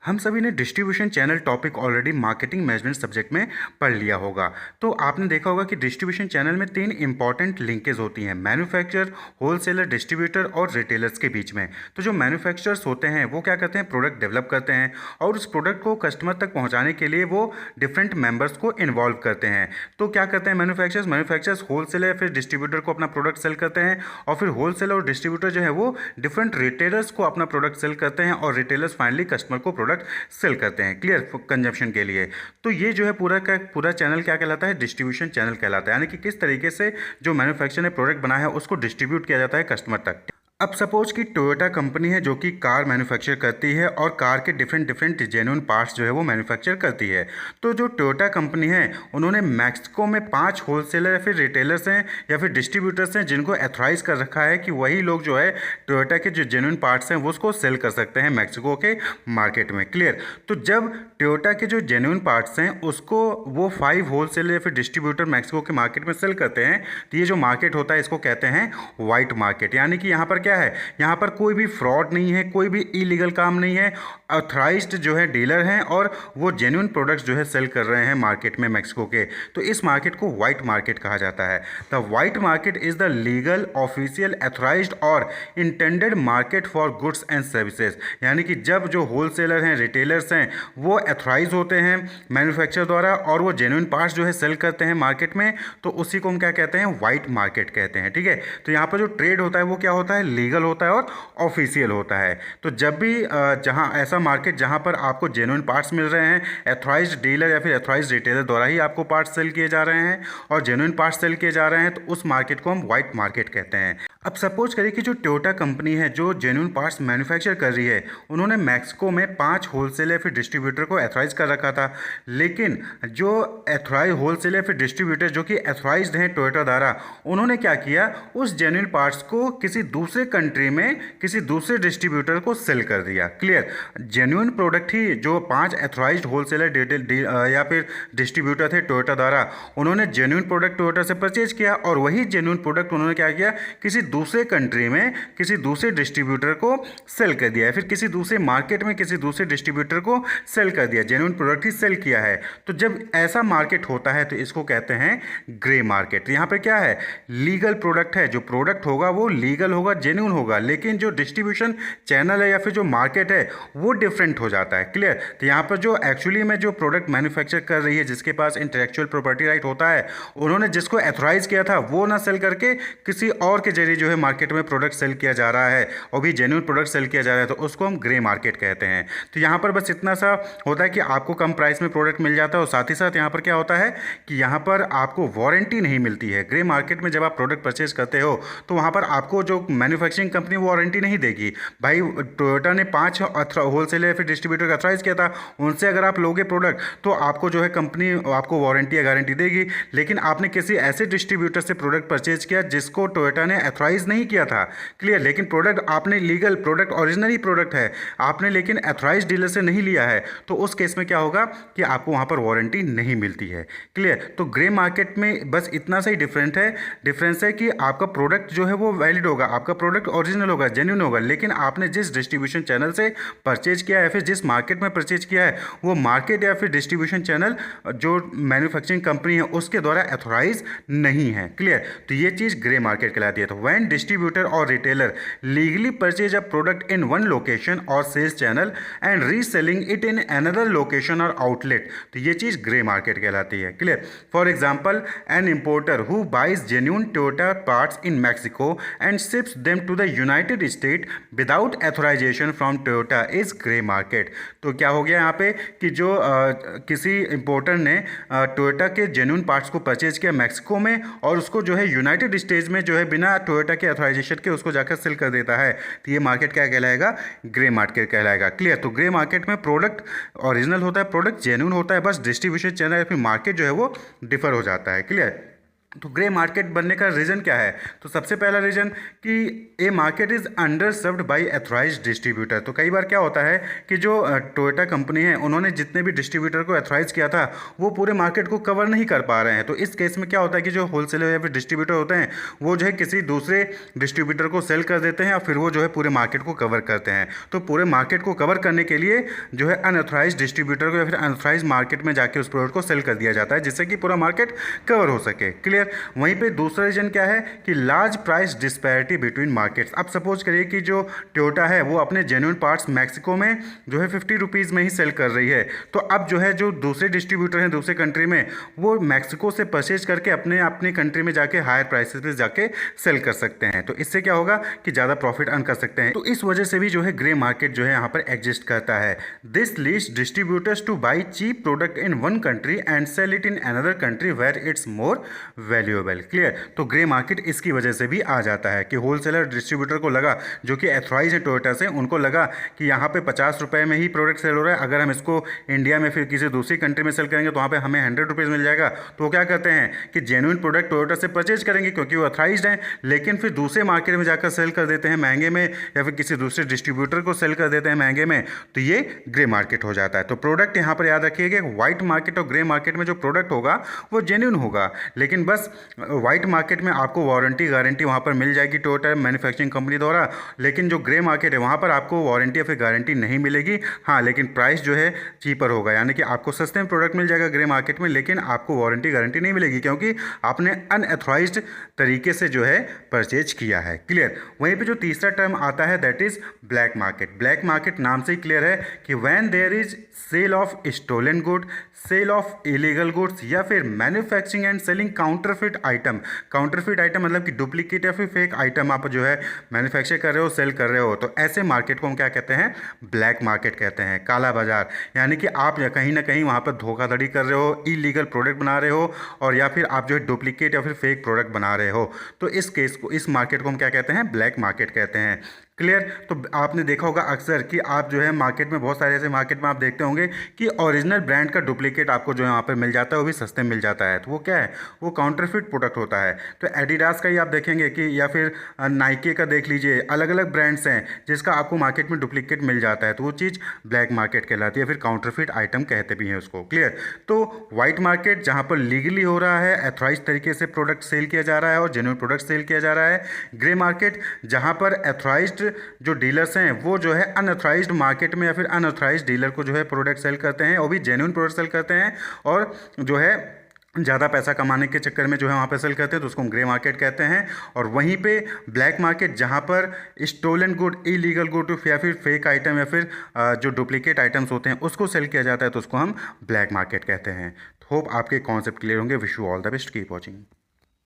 हम सभी ने distribution channel topic already marketing management subject में पढ़ लिया होगा। तो आपने देखा होगा कि डिस्ट्रीब्यूशन चैनल में 3 इंपॉर्टेंट लिंकेज होती हैं, मैन्युफैक्चरर, होलसेलर, डिस्ट्रीब्यूटर और रिटेलर्स के बीच में। तो जो मैन्युफैक्चरर्स होते हैं वो क्या करते हैं, प्रोडक्ट डेवलप करते हैं और उस प्रोडक्ट को कस्टमर तक पहुँचाने के लिए वो डिफरेंट मेंबर्स को इन्वॉल्व करते हैं। तो क्या करते हैं मैन्युफैक्चरर्स होलसेलर या फिर डिस्ट्रीब्यूटर को अपना प्रोडक्ट सेल करते हैं और फिर होलसेलर और डिस्ट्रीब्यूटर जो है वो डिफरेंट रिटेलर्स को अपना प्रोडक्ट सेल करते हैं और रिटेलर्स फाइनली कस्टमर को प्रोडक्ट सेल करते हैं, क्लियर, कंजप्शन के लिए। तो ये जो है पूरा का पूरा चैनल क्या कहलाता है, डिस्ट्रीब्यूशन चैनल कहलाता है। यानी कि किस तरीके से जो मैन्युफैक्चरर ने प्रोडक्ट बनाया है उसको डिस्ट्रीब्यूट किया जाता है कस्टमर तक। अब सपोज कि टोयोटा कंपनी है जो कि कार मैन्युफैक्चर करती है और कार के डिफरेंट जेन्युइन पार्ट्स जो है वो मैन्युफैक्चर करती है। तो जो टोयोटा कंपनी है उन्होंने मैक्सिको में 5 होलसेलर या फिर रिटेलर्स हैं या फिर डिस्ट्रीब्यूटर्स हैं जिनको एथराइज कर रखा है कि वही लोग जो है टोयोटा के जो जेन्युइन पार्ट्स हैं वो उसको सेल कर सकते हैं मैक्सिको के मार्केट में, क्लियर। तो जब टोयोटा के जो जेन्युइन पार्ट्स हैं उसको वो 5 होलसेलर या फिर डिस्ट्रीब्यूटर मैक्सिको के मार्केट में सेल करते हैं, तो ये जो मार्केट होता है इसको कहते हैं वाइट मार्केट। यानी कि यहाँ पर क्या है, यहाँ पर कोई भी फ्रॉड नहीं है, कोई भी इलीगल काम नहीं है, ऑथराइज्ड जो है डीलर हैं और वो जेन्युइन प्रोडक्ट्स जो है सेल कर रहे हैं मार्केट में मैक्सिको के। तो इस मार्केट को वाइट मार्केट कहा जाता है। The white market is the legal, official, authorized और intended market for goods and services. यानी कि जब जो होलसेलर हैं, रिटेलर्स हैं, वो ऑथराइज होते हैं मैन्युफैक्चरर द्वारा और वो जेन्युइन पार्ट्स जो है सेल करते हैं मार्केट में, तो उसी को हम क्या कहते हैं, वाइट मार्केट कहते हैं, ठीक है। तो यहाँ पर जो ट्रेड होता है वो क्या होता है, लीगल होता है और ऑफिशियल होता है। तो जब भी जहां ऐसा मार्केट जहां पर आपको जेन्युइन पार्ट्स मिल रहे हैं, एथराइज्ड डीलर या फिर एथराइज्ड रिटेलर द्वारा ही आपको पार्ट्स सेल किए जा रहे हैं और जेन्युइन पार्ट्स सेल किए जा रहे हैं, तो उस मार्केट को हम वाइट मार्केट कहते हैं। अब सपोज करिए कि जो टोयोटा कंपनी है जो जेन्युइन पार्ट्स मैन्युफैक्चर कर रही है, उन्होंने मैक्सिको में 5 होलसेलर फिर डिस्ट्रीब्यूटर को एथराइज कर रखा था। लेकिन जो एथराइज होलसेलर फिर डिस्ट्रीब्यूटर जो कि एथराइज्ड हैं टोयोटा द्वारा, उन्होंने क्या किया, उस जेन्युइन पार्ट्स को किसी दूसरे कंट्री में किसी दूसरे डिस्ट्रीब्यूटर को सेल कर दिया, क्लियर। जेन्युइन प्रोडक्ट ही जो 5 एथराइज्ड होलसेलर या फिर डिस्ट्रीब्यूटर थे टोयोटा द्वारा, उन्होंने जेन्युइन प्रोडक्ट टोयोटा से परचेज किया और वही जेन्युइन प्रोडक्ट उन्होंने क्या किया, किसी दूसरे कंट्री में किसी दूसरे डिस्ट्रीब्यूटर को सेल कर दिया है, फिर किसी दूसरे मार्केट में किसी दूसरे डिस्ट्रीब्यूटर को सेल कर दिया, जेन्युइन प्रोडक्ट ही सेल किया है। तो जब ऐसा मार्केट होता है तो इसको कहते हैं ग्रे मार्केट। यहाँ पर क्या है, लीगल प्रोडक्ट है, जो प्रोडक्ट होगा वो लीगल होगा, जेन्युइन होगा, लेकिन जो डिस्ट्रीब्यूशन चैनल है या फिर जो मार्केट है वो डिफरेंट हो जाता है, क्लियर। तो यहाँ पर जो एक्चुअली में जो प्रोडक्ट मैन्युफैक्चर कर रही है, जिसके पास इंटेलेक्चुअल प्रॉपर्टी राइट होता है, उन्होंने जिसको एथराइज किया था वो ना सेल करके किसी और के जरिए जो है मार्केट में प्रोडक्ट सेल किया जा रहा है और भी जेन्युइन प्रोडक्ट सेल किया जा रहा है, तो उसको हम ग्रे मार्केट कहते हैं। तो यहाँ पर बस इतना सा होता है कि आपको कम प्राइस में प्रोडक्ट मिल जाता है और साथ ही साथ यहाँ पर क्या होता है कि यहाँ पर आपको वारंटी नहीं मिलती है। ग्रे मार्केट में जब आप प्रोडक्ट परचेज करते हो तो वहाँ पर आपको जो मैन्युफैक्चरिंग कंपनी वारंटी नहीं देगी। भाई टोयोटा ने 5 होलसेलर या फिर डिस्ट्रीब्यूटर का अथराइज किया था, उनसे अगर आप लोगे प्रोडक्ट तो आपको जो है कंपनी आपको वारंटी या गारंटी देगी। लेकिन आपने किसी ऐसे डिस्ट्रीब्यूटर से प्रोडक्ट परचेज किया जिसको टोयोटा ने एथराइज नहीं किया था, क्लियर, लेकिन प्रोडक्ट आपने लीगल प्रोडक्ट, ओरिजिनली प्रोडक्ट है आपने, लेकिन एथराइज डीलर से नहीं लिया है, तो उस केस में क्या होगा कि आपको वहाँ पर वारंटी नहीं मिलती है, क्लियर। तो ग्रे मार्केट में बस इतना सा ही डिफरेंस है कि आपका प्रोडक्ट जो है वो वैलिड होगा, आपका प्रोडक्ट ओरिजिनल होगा, जेन्युइन होगा, लेकिन आपने जिस डिस्ट्रीब्यूशन चैनल से परचेज किया है फिर जिस मार्केट में परचेज किया है वो मार्केट या फिर डिस्ट्रीब्यूशन चैनल जो मैन्युफैक्चरिंग कंपनी है उसके द्वारा एथोराइज नहीं है, क्लियर। तो ये चीज़ ग्रे मार्केट कहलाती है। तो व्हेन डिस्ट्रीब्यूटर और retailer legally purchase a product in one location और sales channel and reselling it in another location और आउटलेट, तो ये चीज़ ग्रे मार्केट कहलाती है, clear. For example, an importer who buys genuine Toyota parts in Mexico and ships them to the United State without authorization from Toyota is grey market. तो क्या हो गया यहाँ पे कि जो किसी इंपोर्टर ने टोयोटा के जेन्युइन पार्ट्स को परचेज किया मैक्सिको में और उसको जो है यूनाइटेड स्टेट्स में जो है बिना टोयोटा के एथोराइजेशन के उसको जाकर सेल कर देता है, तो ये मार्केट क्या कहलाएगा, ग्रे मार्केट कहलाएगा, क्लियर। तो ग्रे मार्केट में प्रोडक्ट ओरिजिनल होता है, प्रोडक्ट जेन्युइन होता है, बस डिस्ट्रीब्यूशन चैनल या फिर मार्केट जो है वो डिफर हो जाता है, क्लियर। तो ग्रे मार्केट बनने का रीज़न क्या है? तो सबसे पहला रीज़न कि a market is underserved by authorized distributor. तो कई बार क्या होता है कि जो टोयोटा कंपनी है उन्होंने जितने भी डिस्ट्रीब्यूटर को एथोराइज किया था वो पूरे मार्केट को कवर नहीं कर पा रहे हैं। तो इस केस में क्या होता है कि जो होलसेलर या फिर डिस्ट्रीब्यूटर होते हैं वो जो है किसी दूसरे डिस्ट्रीब्यूटर को सेल कर देते हैं और फिर वो जो है पूरे मार्केट को कवर करते हैं। तो पूरे मार्केट को कवर करने के लिए जो है अनऑथराइज्ड डिस्ट्रीब्यूटर को या फिर अनऑथराइज्ड मार्केट में जाके उस प्रोडक्ट को सेल कर दिया जाता है जिससे कि पूरा मार्केट कवर हो सके। क्लियर? वहीं पे दूसरा रीजन क्या है कि large price disparity between markets. अब सपोज करिए कि जो टोयोटा है वो अपने जेन्युइन पार्ट्स मैक्सिको में जो है 50 रुपीज़ में ही सेल कर रही है। तो अब जो है जो दूसरे डिस्ट्रीब्यूटर हैं दूसरे कंट्री में वो मैक्सिको से परचेज करके अपनी कंट्री में जाके हायर प्राइसेस पे जाके सेल कर सकते हैं। तो इससे क्या होगा कि ज़्यादा प्रॉफिट अर्न कर सकते हैं। तो इस वजह से भी जो है ग्रे मार्केट जो है यहाँ पर एग्जिस्ट करता है। This leads distributors to buy cheap product in one country and sell it in another country where it's more valuable. Clear? तो ग्रे मार्केट इसकी वजह से भी आ जाता है कि होलसेलर डिस्ट्रीब्यूटर को लगा जो कि एथोराइज है टोयोटा से, उनको लगा कि यहाँ पे 50 रुपये में ही प्रोडक्ट सेल हो रहा है, अगर हम इसको इंडिया में फिर किसी दूसरी कंट्री में सेल करेंगे तो वहाँ पे हमें 100 रुपीज़ मिल जाएगा। तो वो क्या करते हैं कि जेन्युइन प्रोडक्ट टोयोटा से परचेज करेंगे क्योंकि वो अथराइज्ड है, लेकिन फिर दूसरे मार्केट में जाकर सेल कर देते हैं महंगे में या फिर किसी दूसरे डिस्ट्रीब्यूटर को सेल कर देते हैं महंगे में। तो ये ग्रे मार्केट हो जाता है। तो प्रोडक्ट यहाँ पर याद रखिएगा, व्हाइट मार्केट और ग्रे मार्केट में जो प्रोडक्ट होगा वो जेन्युइन होगा, लेकिन बस व्हाइट मार्केट में आपको वारंटी गारंटी वहाँ पर मिल जाएगी टोयोटा मैन्युफैक्चरिंग कंपनी द्वारा, लेकिन जो ग्रे मार्केट है वहाँ पर आपको वारंटी या फिर गारंटी नहीं मिलेगी। हाँ, लेकिन प्राइस जो है चीपर होगा, यानी कि आपको सस्ते में प्रोडक्ट मिल जाएगा ग्रे मार्केट में, लेकिन आपको वारंटी गारंटी नहीं मिलेगी क्योंकि आपने अनएथोराइज्ड तरीके से जो है परचेज किया है। क्लियर? वहीं पे जो तीसरा टर्म आता है that is black market. Black market नाम से ही क्लियर है कि when there is sale of stolen good, sale of illegal goods या फिर manufacturing and selling counterfeit item. Counterfeit item मतलब कि डुप्लीकेट या फिर फेक आइटम आप जो है मैन्युफैक्चर कर रहे हो, सेल कर रहे हो, तो ऐसे मार्केट को हम क्या कहते हैं? ब्लैक मार्केट कहते हैं, काला बाजार। यानी कि आप कहीं ना कहीं वहाँ पर धोखाधड़ी कर रहे हो, इलीगल प्रोडक्ट बना रहे हो और या फिर आप जो है डुप्लीकेट या फिर फेक प्रोडक्ट बना रहे हो। तो इस केस को, इस मार्केट को हम क्या कहते हैं? ब्लैक मार्केट कहते हैं। क्लियर? तो आपने देखा होगा अक्सर कि आप जो है मार्केट में बहुत सारे ऐसे मार्केट में आप देखते होंगे कि ओरिजिनल ब्रांड का डुप्लीकेट आपको जो है वहाँ पर मिल जाता है, वो भी सस्ते में मिल जाता है। तो वो क्या है? वो काउंटरफिट प्रोडक्ट होता है। तो एडिडास का ही आप देखेंगे कि या फिर नाइके का देख लीजिए, अलग अलग ब्रांड्स हैं जिसका आपको मार्केट में डुप्लीकेट मिल जाता है, तो वो चीज़ ब्लैक मार्केट कहलाती है, फिर काउंटरफिट आइटम कहते भी हैं उसको। क्लियर? तो वाइट मार्केट जहाँ पर लीगली हो रहा है, एथोराइज तरीके से प्रोडक्ट सेल किया जा रहा है और जेन्युइन प्रोडक्ट सेल किया जा रहा है। ग्रे मार्केट जहाँ पर एथोराइज्ड जो डीलर्स हैं वो जो है अनऑथराइज्ड मार्केट में या फिर अनऑथराइज्ड डीलर को जो है प्रोडक्ट सेल करते हैं, वो भी जेन्युइन प्रोडक्ट सेल करते हैं और जो है ज़्यादा पैसा कमाने के चक्कर में जो है वहाँ पे सेल करते हैं, तो उसको हम ग्रे मार्केट कहते हैं। और वहीं पे ब्लैक मार्केट जहाँ पर स्टोलन गुड, इलीगल गुड या फिर फेक आइटम या फिर जो डुप्लीकेट आइटम्स होते हैं उसको सेल किया जाता है, तो उसको हम ब्लैक मार्केट कहते हैं। होप आपके कॉन्सेप्ट क्लियर होंगे। Wish you all the best, keep watching.